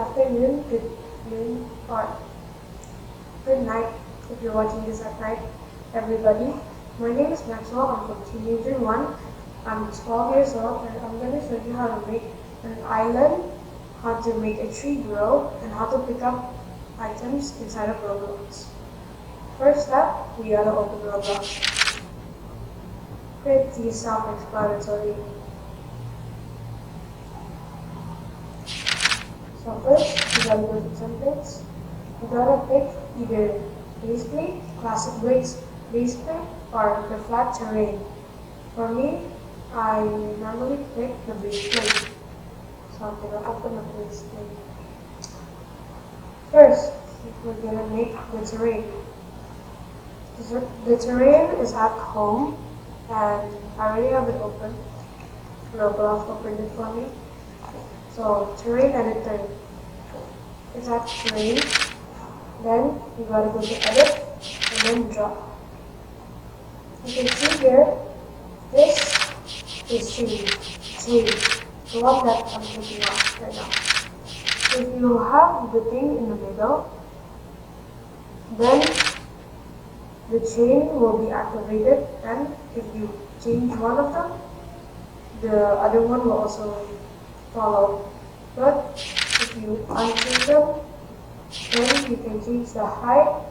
afternoon, good noon, or good night if you're watching this at night, everybody. My name is Maxwell. I'm from Teenager 1. I'm 12 years old and I'm going to show you how to make an island, how to make a tree grow, and how to pick up items inside of Roblox. First step, we gotta open Roblox. Pretty self-explanatory. So first, you gotta go to templates. You gotta pick either base plate, classic base plate, or the flat terrain. For me, I normally pick the base plate. So I'm gonna open the base plate. First, we're gonna make the terrain. The terrain is at home, and I already have it open. Roblox opened it for me. So terrain editor. It's at terrain. Then you gotta go to edit and then draw. You can see here, this is tree. The one that I'm looking at right now. If you have the thing in the middle, then the chain will be activated, and if you change one of them, the other one will also follow. But if you unchange them, then you can change the height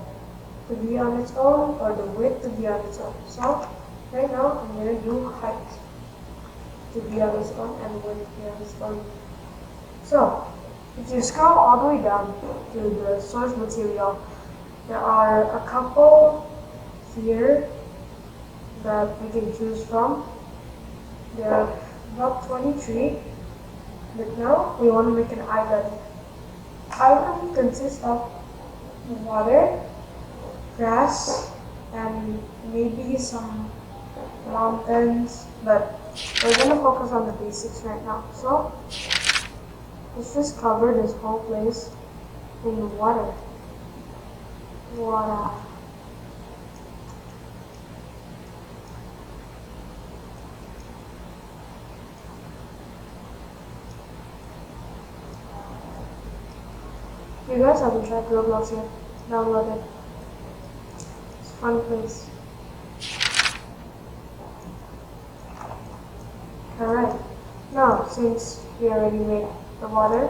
to be on its own or the width to be on its own. So right now I'm going to do height to be on its own and width to be on its own. So if you scroll all the way down to the source material, there are a couple here that we can choose from. There are about 23, but now we want to make an island. Island consists of water, grass, and maybe some mountains, but we're going to focus on the basics right now. So let's just cover this whole place in water. If you guys haven't tried Roblox yet, download it. It's a fun place. Alright, now since we already made the water,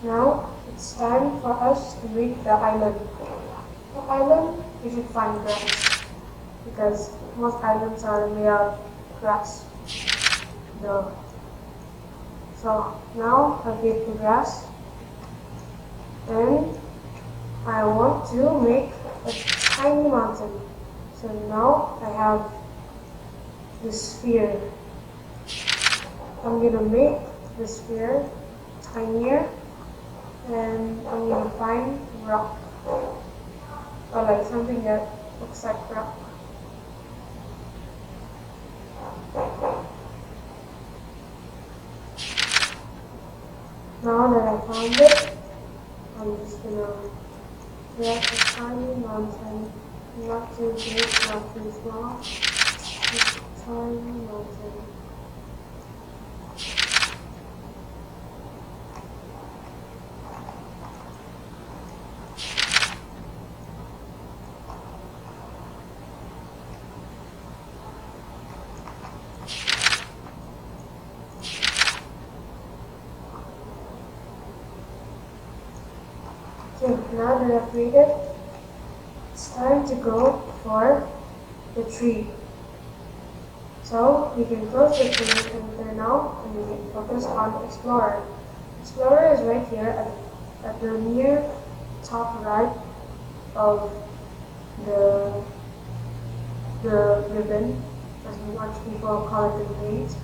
now it's time for us to make the island. The island, you should find grass, because most islands are made out of grass. So now I get the grass. And I want to make a tiny mountain. So now I have this sphere. I'm going to make the sphere tinier, and I'm going to find rock, or like something that looks like rock. Now that I found it, I'm just gonna get a tiny mountain, not too big, not too small, just a tiny mountain. Okay, now that I've created, it's time to go for the tree. So we can close the tree editor now, and we can focus on Explorer. Explorer is right here at the near top right of the ribbon, as much people call it the gate.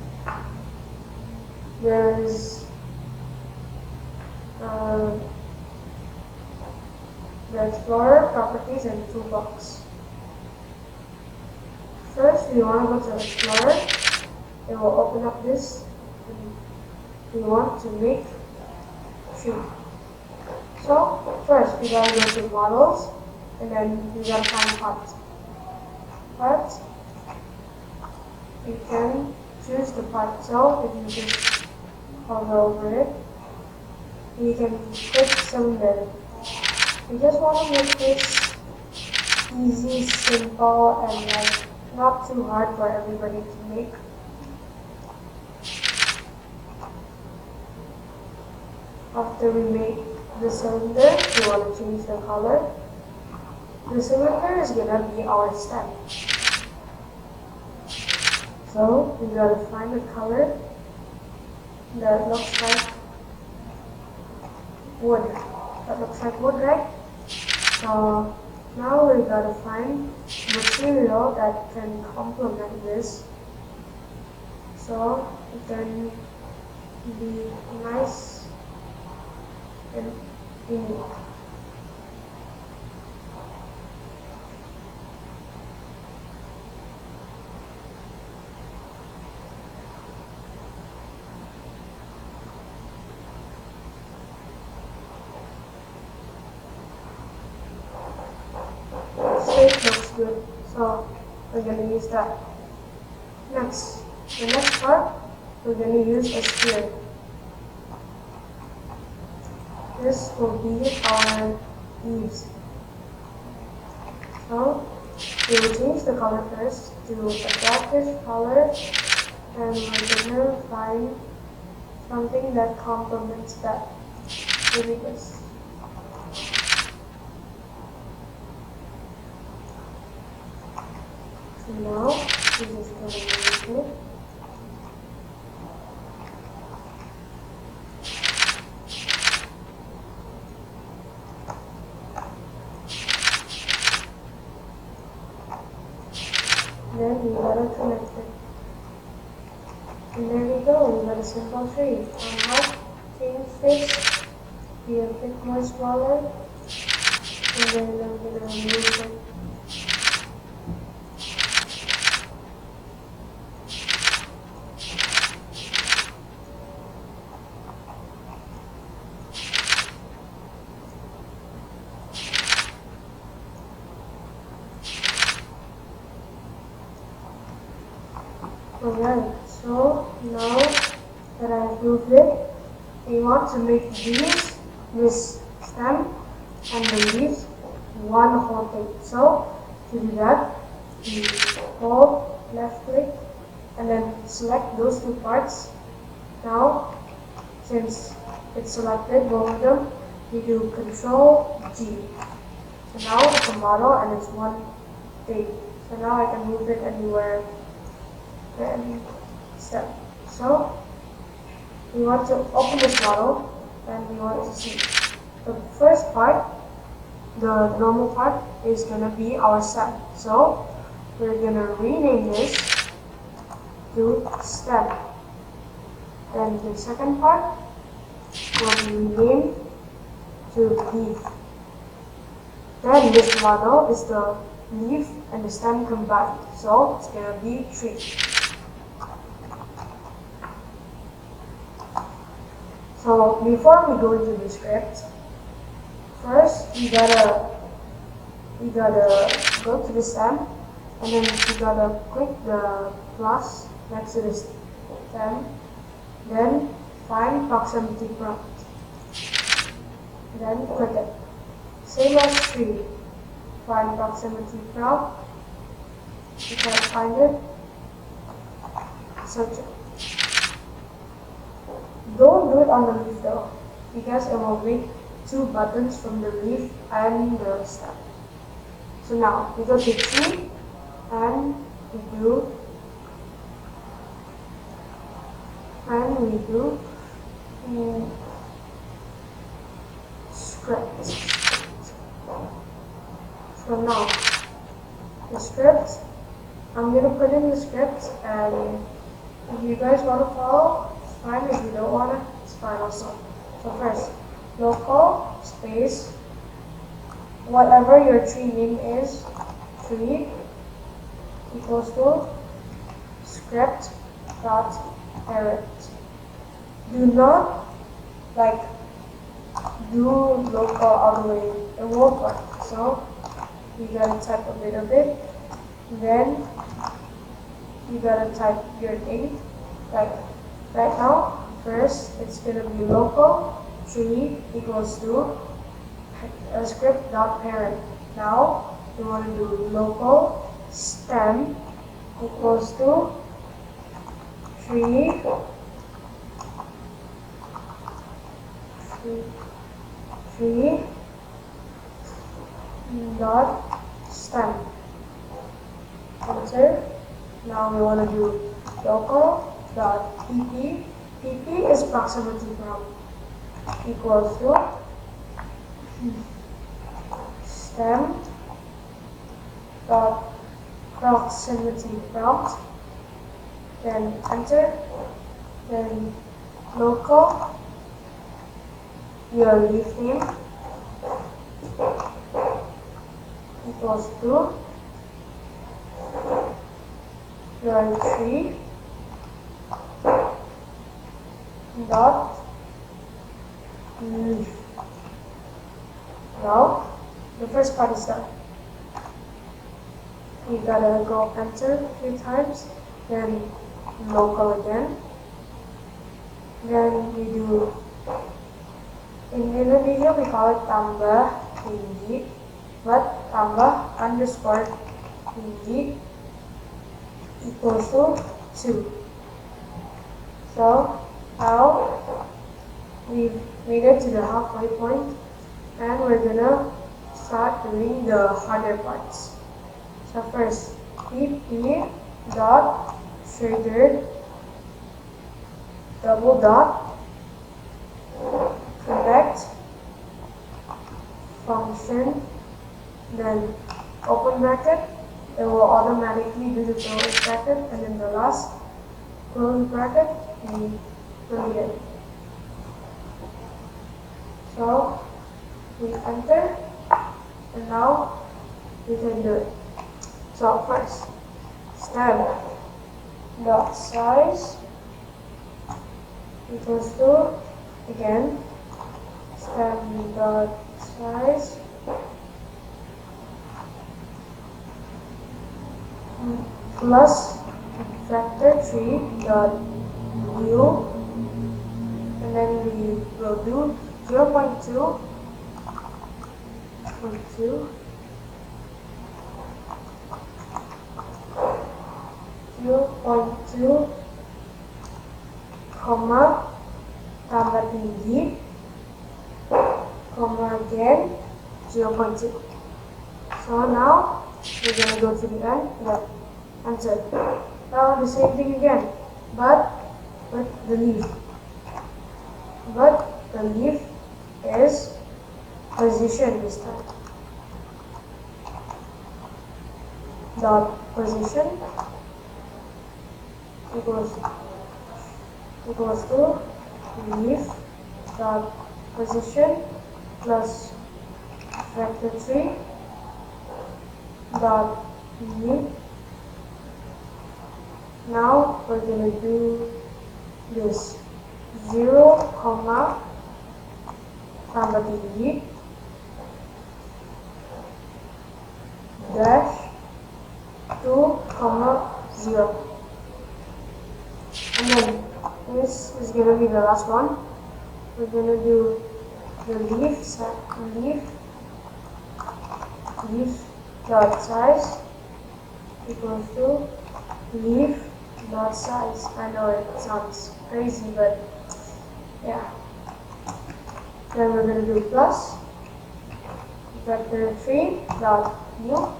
There's the Explorer, Properties, and Toolbox. First, we want to go to Explorer. It will open up this. We want to make tree. So first, we gotta go to Models, and then we gotta find Parts. Parts. You can choose the part. So if you just hover over it, we can click cylinder. We just want to make this easy, simple, and like not too hard for everybody to make. After we make the cylinder, we want to change the color. The cylinder is gonna be our stem. So we gotta find a color that looks like wood. That looks like wood, right? So now we gotta find material that can complement this. So it can be nice and unique. Shape looks good, so we're going to use that. Next, the next part, we're going to use a sphere. This will be our leaves. So we will change the color first to a darkish color, and we're going to find something that complements that. Maybe this. So now, we're just going to move it. Then we gotta connect it. And there we go, we got a simple tree. And how to change this? Be a bit more smaller. And then I'm gonna remove it. Alright, so now that I've moved it, we want to make this stem and the leaves one whole thing. So to do that, we hold left click and then select those two parts. Now, since it's selected, both of them, we do Control G. So now it's a model and it's one thing. So now I can move it anywhere. Then step. So we want to open this model and we want to see the first part, the normal part, is going to be our stem. So we're going to rename this to stem. Then the second part will be renamed to leaf. Then this model is the leaf and the stem combined. So it's going to be tree. So before we go into the script, first we gotta go to the stem, and then we gotta click the plus next to the stem, then find proximity prompt, then click it. Same as tree, find proximity prompt. You can't find it, search it. Don't do it on the leaf though, because it will make two buttons from the leaf and the stem. So now we go to tree and we do script. So now the script, I'm gonna put in the script, and if you guys want to follow, fine. If you don't want it, it's fine also. So first, local space, whatever your tree name is, tree equals to script dot parent. Do not do local all the way. It won't work. So you gotta type a bit of it. Then you gotta type your thing. Like right now, first it's gonna be local 3 equals to script.parent. Now we want to do local stem equals to 3 dot stem. Enter. Now we want to do local dot pp. pp is proximity from equals to stem dot proximity prompt. Then enter. Then local your leaf name equals to your tree dot leaf. Now the first part is done. We gotta go enter a few times, then local again. Then we do, in Indonesia we call it tambah tinggi, but tambah underscore tinggi equals to 2. So now we've made it to the halfway point, and we're gonna start doing the harder parts. So first, pp dot triggered double dot connect function, then open bracket. It will automatically do the close bracket, and then the last close bracket we delete it. So we enter, and now we can do it. So first, stem dot size equals to, again, stem dot size plus vector 3 dot new, and then we will do 0.2 comma tambah tinggi comma again 0.2. So now we're gonna go to the end. Yeah, answer. Now the same thing again, but with the leaf. But the leaf is position this time. Dot position equals to leaf dot position plus vector 3 dot new. Now we're gonna do this 0, tambah tinggi dash 2, 0. And then this is gonna be the last one. We're gonna do the leaf dot size equals to leaf dot size. I know it sounds crazy, but yeah. Then we're gonna do plus vector 3 dot new,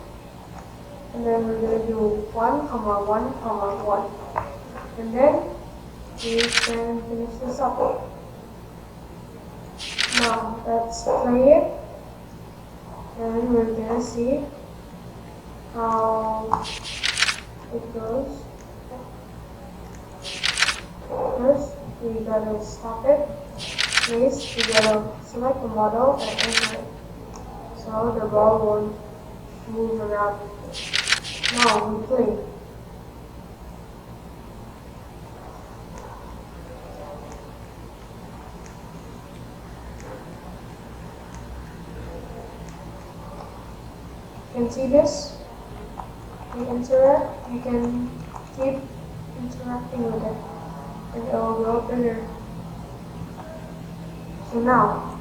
and then we're gonna do 1, 1, 1, and then we can finish this up. Now let's play it, and we're gonna see how it goes. First, we gotta stop it. Next, we gotta select the model and enter it, so the ball won't move around. Now we play. You can see this. You interact. You can keep interacting with it, and it will grow bigger. So now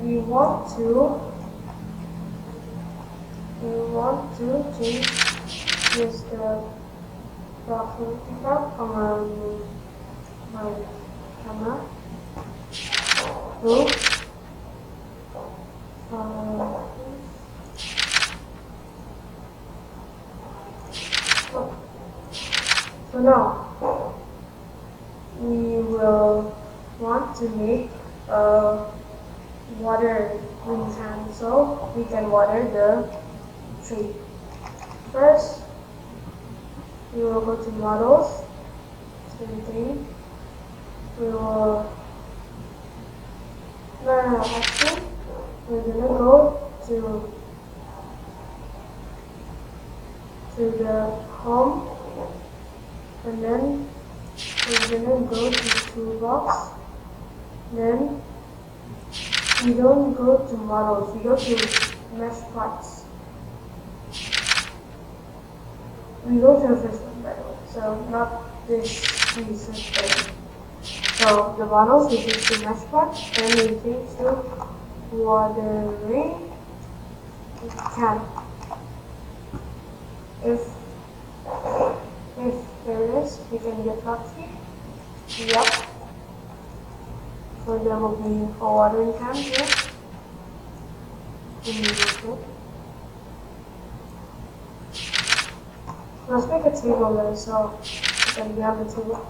we want to change this proximity tab from my camera to so now we will want to make a watering can so we can water the tree. First, we will go to models, same thing. We will, actually, we're gonna go to the home, and then we're gonna go to toolbox. Then we don't go to models, we go to mesh parts. We go to the first one, by the way, so not this piece of thing. So the models, we change to mesh parts, then we change to watering can. If there is, we can get lucky. Yep. So there will be a watering can here. Let's make a table then, so then we have a table.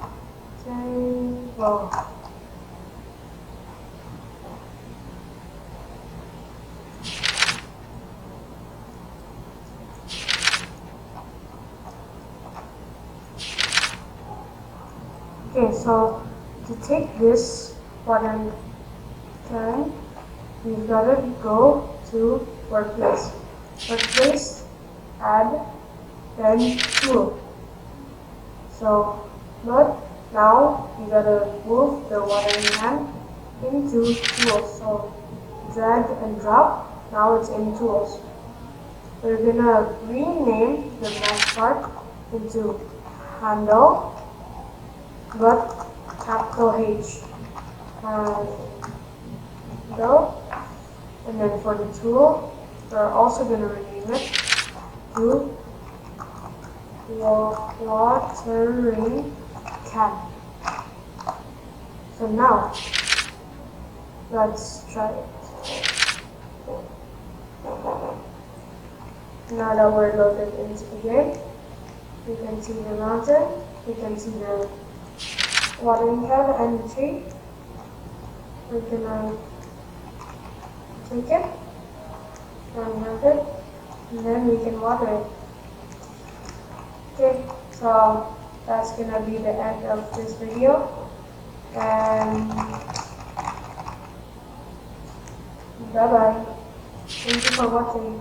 Okay, so to take this watering can, we've got to go to workplace. Workplace, add, then tool. So, but now we gotta move the watering can into tools. So drag and drop. Now it's in tools. We're gonna rename the mesh part into handle, but capital H. And then for the tool, we're also gonna rename it to watering can. So now, let's try it. Now that we're loaded into the game, we can see the mountain, we can see the watering can and the tree. We're gonna take it, and then we can water it. Okay, so that's gonna be the end of this video, and bye bye. Thank you for watching.